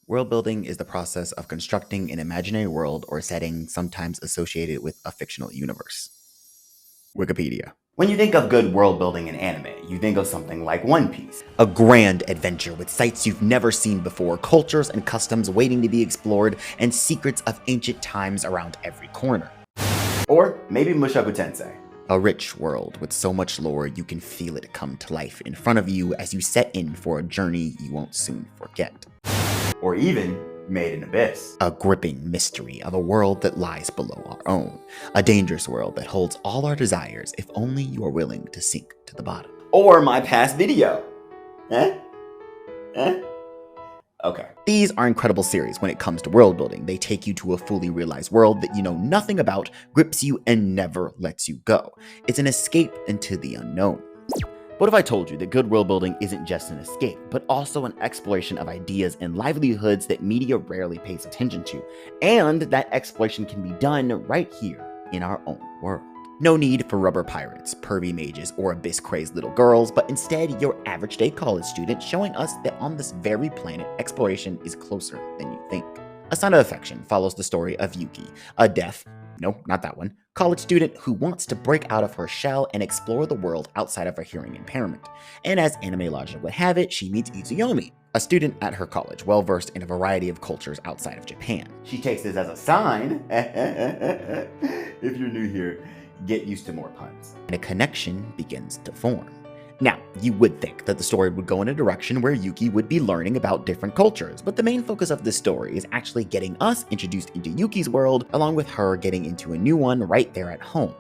World building is the process of constructing an imaginary world or setting sometimes associated with a fictional universe. Wikipedia. When you think of good world building in anime, you think of something like One Piece. A grand adventure with sights you've never seen before, cultures and customs waiting to be explored, and secrets of ancient times around every corner. Or maybe Mushoku Tensei. A rich world with so much lore you can feel it come to life in front of you as you set in for a journey you won't soon forget. Or even Made in Abyss. A gripping mystery of a world that lies below our own. A dangerous world that holds all our desires if only you are willing to sink to the bottom. Or my past video. Okay. These are incredible series when it comes to world building. They take you to a fully realized world that you know nothing about, grips you, and never lets you go. It's an escape into the unknown. What if I told you that good world building isn't just an escape, but also an exploration of ideas and livelihoods that media rarely pays attention to, and that exploration can be done right here in our own world? No need for rubber pirates, pervy mages, or abyss-crazed little girls, but instead your average day college student showing us that on this very planet, exploration is closer than you think. A Sign of Affection follows the story of Yuki, a deaf, no, not that one, college student who wants to break out of her shell and explore the world outside of her hearing impairment. And as anime logic would have it, she meets Iomi, a student at her college, well-versed in a variety of cultures outside of Japan. She takes this as a sign, if you're new here, get used to more puns. And a connection begins to form. Now, you would think that the story would go in a direction where Yuki would be learning about different cultures, but the main focus of this story is actually getting us introduced into Yuki's world, along with her getting into a new one right there at home.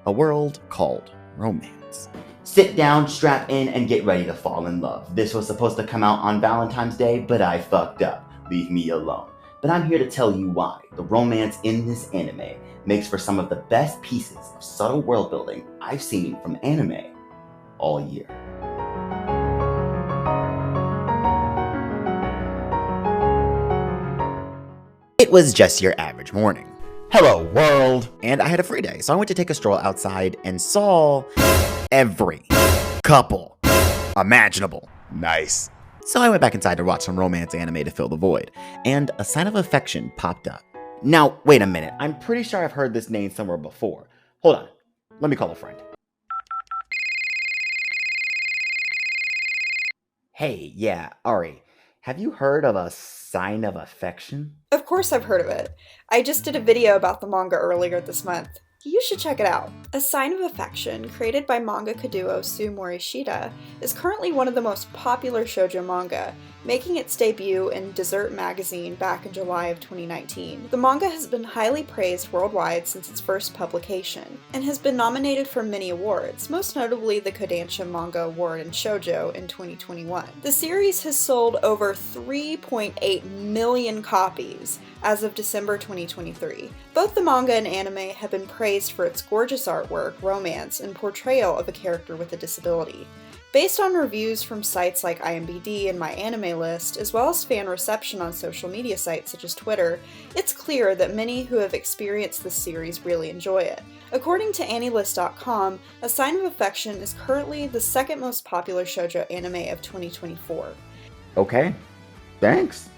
A world called romance. Sit down, strap in, and get ready to fall in love. This was supposed to come out on Valentine's Day, but I fucked up. Leave me alone. But I'm here to tell you why. The romance in this anime makes for some of the best pieces of subtle world building I've seen from anime all year. It was just your average morning. Hello, world! And I had a free day, so I went to take a stroll outside and saw every couple imaginable. Nice. So I went back inside to watch some romance anime to fill the void, and A Sign of Affection popped up. Now, wait a minute, I'm pretty sure I've heard this name somewhere before. Hold on, let me call a friend. Hey, yeah, Ari, have you heard of A Sign of Affection? Of course I've heard of it. I just did a video about the manga earlier this month. You should check it out. A Sign of Affection, created by mangaka duo Sue Morishita, is currently one of the most popular shoujo manga, making its debut in Dessert magazine back in July of 2019. The manga has been highly praised worldwide since its first publication, and has been nominated for many awards, most notably the Kodansha Manga Award in Shoujo in 2021. The series has sold over 3.8 million copies as of December 2023. Both the manga and anime have been praised for its gorgeous artwork, romance, and portrayal of a character with a disability. Based on reviews from sites like IMDb and My Anime List, as well as fan reception on social media sites such as Twitter, it's clear that many who have experienced this series really enjoy it. According to AniList.com, A Sign of Affection is currently the second most popular shoujo anime of 2024. Okay, thanks.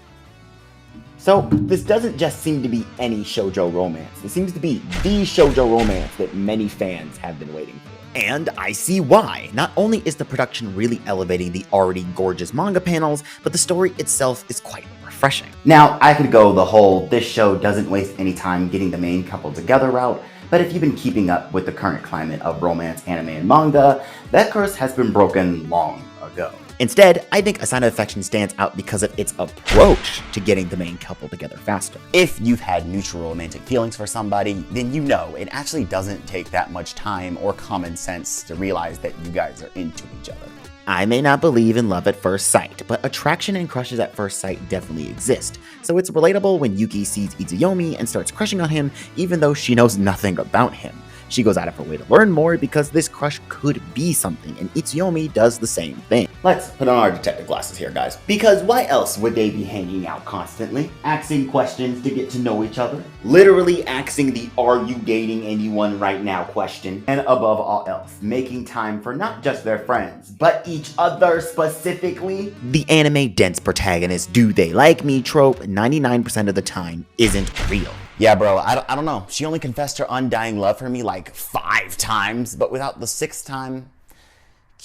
So, this doesn't just seem to be any shoujo romance. It seems to be the shoujo romance that many fans have been waiting for. And I see why. Not only is the production really elevating the already gorgeous manga panels, but the story itself is quite refreshing. Now, I could go the whole this show doesn't waste any time getting the main couple together route, but if you've been keeping up with the current climate of romance, anime, and manga, that curse has been broken long ago. Instead, I think A Sign of Affection stands out because of its approach to getting the main couple together faster. If you've had neutral romantic feelings for somebody, then you know it actually doesn't take that much time or common sense to realize that you guys are into each other. I may not believe in love at first sight, but attraction and crushes at first sight definitely exist, so it's relatable when Yuki sees Itsuyomi and starts crushing on him even though she knows nothing about him. She goes out of her way to learn more because this crush could be something, and Itsuyomi does the same thing. Let's put on our detective glasses here, guys. Because why else would they be hanging out constantly? Asking questions to get to know each other? Literally asking the "are you dating anyone right now" question. And above all else, making time for not just their friends, but each other specifically. The anime dense protagonist "do they like me" trope 99% of the time isn't real. Yeah, bro, I don't know. She only confessed her undying love for me like 5 times, but without the 6th time,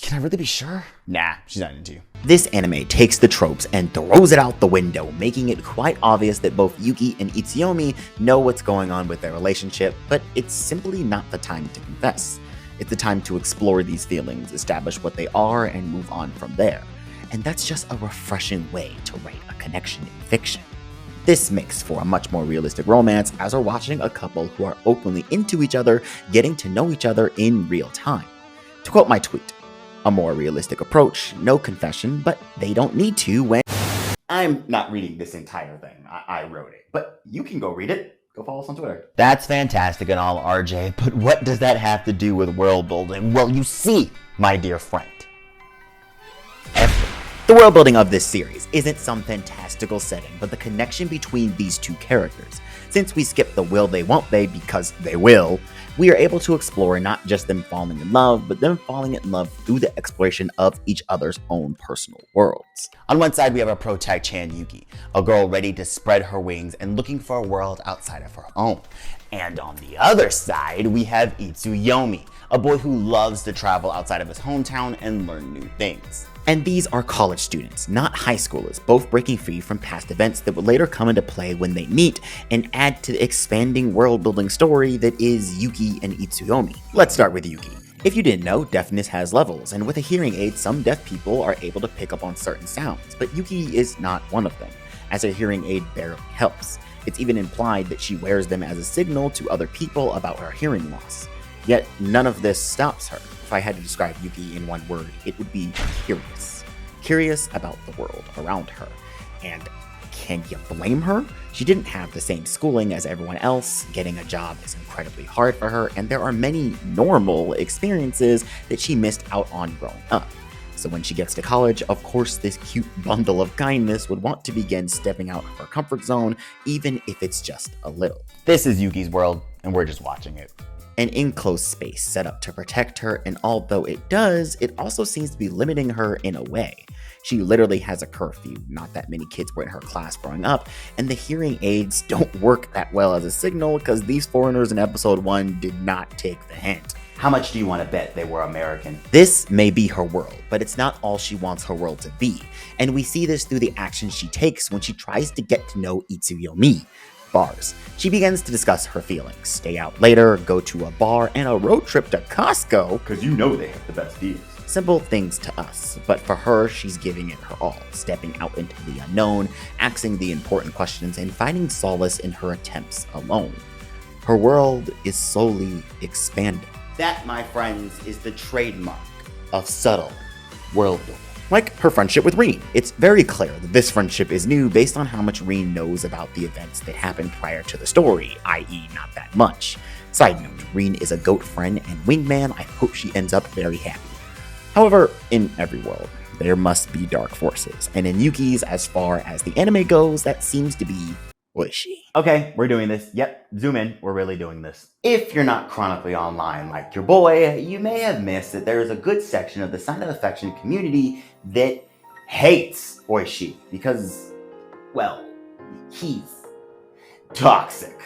can I really be sure? Nah, she's not into you. This anime takes the tropes and throws it out the window, making it quite obvious that both Yuki and Itsuyomi know what's going on with their relationship, but it's simply not the time to confess. It's the time to explore these feelings, establish what they are, and move on from there. And that's just a refreshing way to write a connection in fiction. This makes for a much more realistic romance, as we're watching a couple who are openly into each other, getting to know each other in real time. To quote my tweet, a more realistic approach, no confession, but they don't need to when... I'm not reading this entire thing, I wrote it, but you can go read it. Go follow us on Twitter. That's fantastic and all, RJ, but what does that have to do with world building? Well, you see, my dear friend. The world building of this series isn't some fantastical setting, but the connection between these two characters. Since we skip the will they won't they because they will, we are able to explore not just them falling in love, but them falling in love through the exploration of each other's own personal worlds. On one side, we have our pro-tag-chan Yuki, a girl ready to spread her wings and looking for a world outside of her own. And on the other side, we have Itsuyomi, a boy who loves to travel outside of his hometown and learn new things. And these are college students, not high schoolers, both breaking free from past events that would later come into play when they meet and add to the expanding world-building story that is Yuki and Itsuyomi. Let's start with Yuki. If you didn't know, deafness has levels, and with a hearing aid, some deaf people are able to pick up on certain sounds, but Yuki is not one of them, as her hearing aid barely helps. It's even implied that she wears them as a signal to other people about her hearing loss. Yet none of this stops her. If I had to describe Yuki in one word, it would be curious. Curious about the world around her. And can you blame her? She didn't have the same schooling as everyone else, getting a job is incredibly hard for her, and there are many normal experiences that she missed out on growing up. So when she gets to college, of course this cute bundle of kindness would want to begin stepping out of her comfort zone, even if it's just a little. This is Yuki's world, and we're just watching it. An enclosed space set up to protect her, and although it does, it also seems to be limiting her in a way. She literally has a curfew, not that many kids were in her class growing up, and the hearing aids don't work that well as a signal because these foreigners in episode 1 did not take the hint. How much do you want to bet they were American? This may be her world, but it's not all she wants her world to be, and we see this through the actions she takes when she tries to get to know Itsuyomi. Bars. She begins to discuss her feelings, stay out later, go to a bar, and a road trip to Costco, because you know they have the best deals. Simple things to us, but for her, she's giving it her all, stepping out into the unknown, asking the important questions, and finding solace in her attempts alone. Her world is slowly expanding. That, my friends, is the trademark of subtle world building. Like her friendship with Rene. It's very clear that this friendship is new based on how much Rene knows about the events that happened prior to the story, i.e. not that much. Side note, Rene is a goat friend and wingman. I hope she ends up very happy. However, in every world, there must be dark forces, and in Yuki's, as far as the anime goes, that seems to be Oshi. Okay, we're doing this. Yep, zoom in, we're really doing this. If you're not chronically online like your boy, you may have missed that there is a good section of the Sign of Affection community that hates Oshi because, well, he's toxic.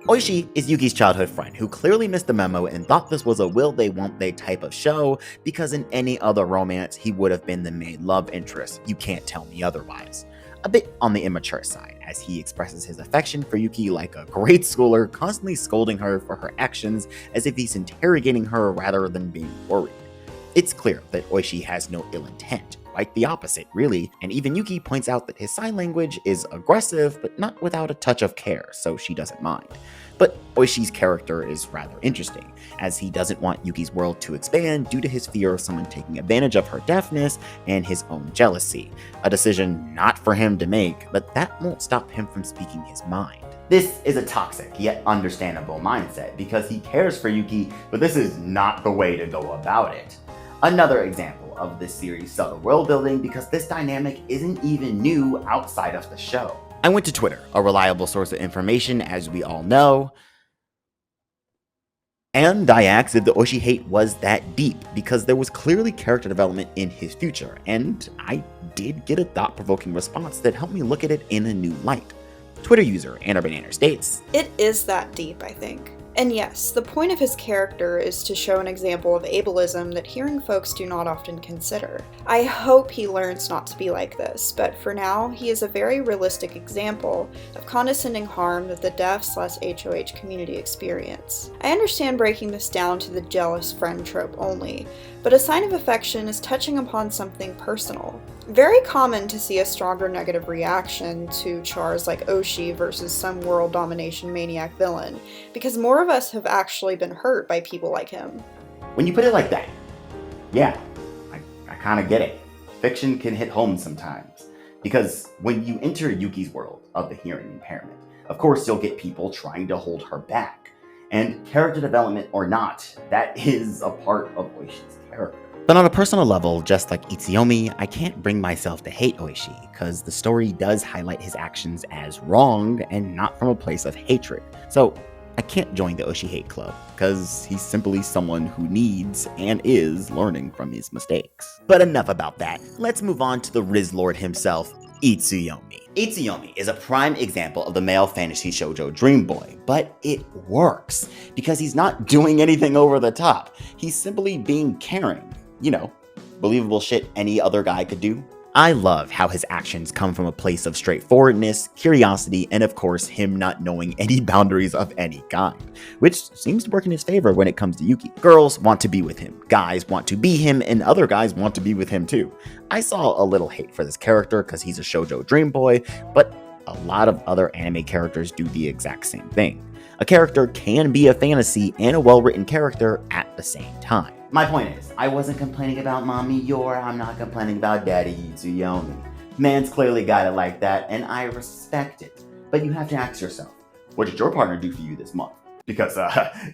Oshi is Yuki's childhood friend who clearly missed the memo and thought this was a will they won't they type of show because in any other romance he would have been the main love interest. You can't tell me otherwise. A bit on the immature side, as he expresses his affection for Yuki like a grade schooler, constantly scolding her for her actions as if he's interrogating her rather than being worried. It's clear that Oshi has no ill intent, quite the opposite really, and even Yuki points out that his sign language is aggressive but not without a touch of care, so she doesn't mind. But Oshi's character is rather interesting, as he doesn't want Yuki's world to expand due to his fear of someone taking advantage of her deafness and his own jealousy. A decision not for him to make, but that won't stop him from speaking his mind. This is a toxic yet understandable mindset because he cares for Yuki, but this is not the way to go about it. Another example of this series' subtle world building because this dynamic isn't even new outside of the show. I went to Twitter, a reliable source of information as we all know, and I asked if the Oshi hate was that deep because there was clearly character development in his future, and I did get a thought-provoking response that helped me look at it in a new light. Twitter user Anna Banana states, "It is that deep, I think. And yes, the point of his character is to show an example of ableism that hearing folks do not often consider. I hope he learns not to be like this, but for now, he is a very realistic example of condescending harm that the deaf/HOH community experience. I understand breaking this down to the jealous friend trope only, but a sign of affection is touching upon something personal. Very common to see a stronger negative reaction to chars like Oshi versus some world domination maniac villain, because more of us have actually been hurt by people like him." When you put it like that, yeah, I kind of get it. Fiction can hit home sometimes. Because when you enter Yuki's world of the hearing impairment, of course you'll get people trying to hold her back. And character development or not, that is a part of Oshi's character. But on a personal level, just like Iomi, I can't bring myself to hate Oshi, because the story does highlight his actions as wrong and not from a place of hatred. So I can't join the Oshi hate club, because he's simply someone who needs and is learning from his mistakes. But enough about that. Let's move on to the Riz Lord himself, Itsuyomi. Itsuyomi is a prime example of the male fantasy shoujo dream boy, but it works because he's not doing anything over the top. He's simply being caring. You know, believable shit any other guy could do. I love how his actions come from a place of straightforwardness, curiosity, and of course him not knowing any boundaries of any kind, which seems to work in his favor when it comes to Yuki. Girls want to be with him, guys want to be him, and other guys want to be with him too. I saw a little hate for this character because he's a shoujo dream boy, but a lot of other anime characters do the exact same thing. A character can be a fantasy and a well-written character at the same time. My point is, I wasn't complaining about Mommy Yor, I'm not complaining about Daddy Itsuyomi. Man's clearly got it like that, and I respect it. But you have to ask yourself, what did your partner do for you this month? Because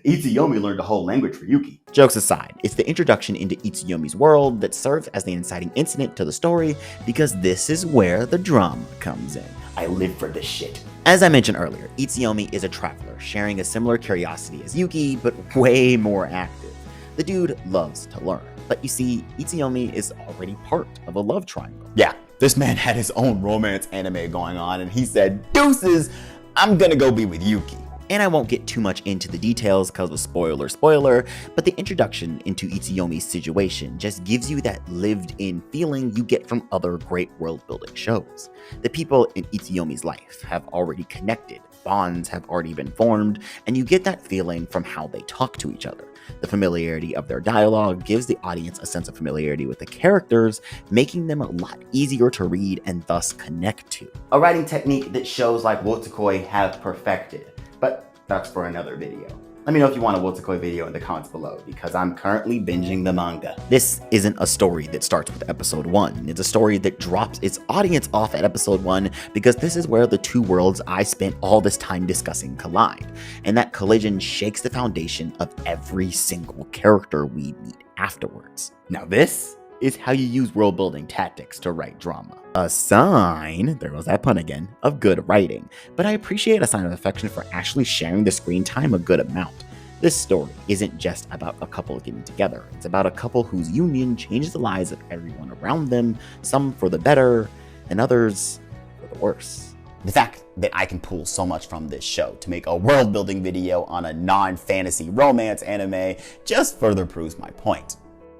Itsuyomi learned a whole language for Yuki. Jokes aside, it's the introduction into Itsuyomi's world that serves as the inciting incident to the story, because this is where the drama comes in. I live for this shit. As I mentioned earlier, Itsuyomi is a traveler, sharing a similar curiosity as Yuki, but way more active. The dude loves to learn, but you see, Itsuyomi is already part of a love triangle. Yeah, this man had his own romance anime going on, and he said, "Deuces, I'm gonna go be with Yuki." And I won't get too much into the details because of spoiler, but the introduction into Itsuyomi's situation just gives you that lived-in feeling you get from other great world-building shows. The people in Itsuyomi's life have already connected, bonds have already been formed, and you get that feeling from how they talk to each other. The familiarity of their dialogue gives the audience a sense of familiarity with the characters, making them a lot easier to read and thus connect to. A writing technique that shows like Wotakoi have perfected, but that's for another video. Let me know if you want a Wotakoi video in the comments below, because I'm currently binging the manga. This isn't a story that starts with episode 1. It's a story that drops its audience off at episode 1, because this is where the two worlds I spent all this time discussing collide. And that collision shakes the foundation of every single character we meet afterwards. Now this is how you use world-building tactics to write drama. A sign, there goes that pun again, of good writing. But I appreciate a sign of affection for actually sharing the screen time a good amount. This story isn't just about a couple getting together. It's about a couple whose union changes the lives of everyone around them, some for the better, and others for the worse. The fact that I can pull so much from this show to make a world-building video on a non-fantasy romance anime just further proves my point.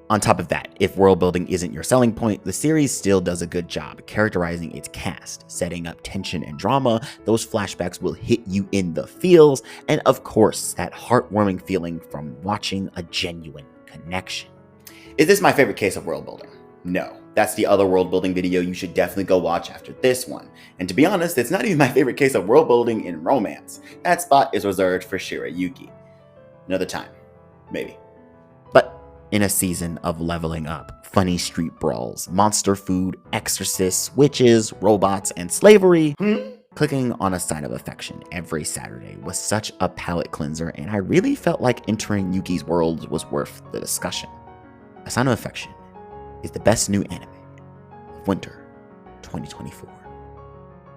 On top of that, if world building isn't your selling point, the series still does a good job characterizing its cast, setting up tension and drama. Those flashbacks will hit you in the feels, and of course, that heartwarming feeling from watching a genuine connection. Is this my favorite case of world building? No. That's the other world building video you should definitely go watch after this one. And to be honest, it's not even my favorite case of world building in romance. That spot is reserved for Yuki. Another time. Maybe. But in a season of leveling up, funny street brawls, monster food, exorcists, witches, robots, and slavery, Clicking on A Sign of Affection every Saturday was such a palate cleanser, and I really felt like entering Yuki's world was worth the discussion. A Sign of Affection is the best new anime of winter 2024.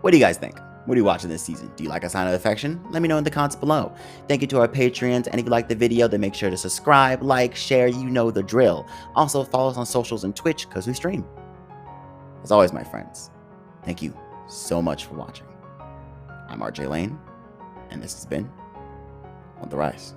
What do you guys think? What are you watching this season? Do you like A Sign of Affection? Let me know in the comments below. Thank you to our Patreons, and if you liked the video, then make sure to subscribe, like, share, you know the drill. Also, follow us on socials and Twitch, because we stream. As always, my friends, thank you so much for watching. I'm RJ Lane, and this has been On the Rise.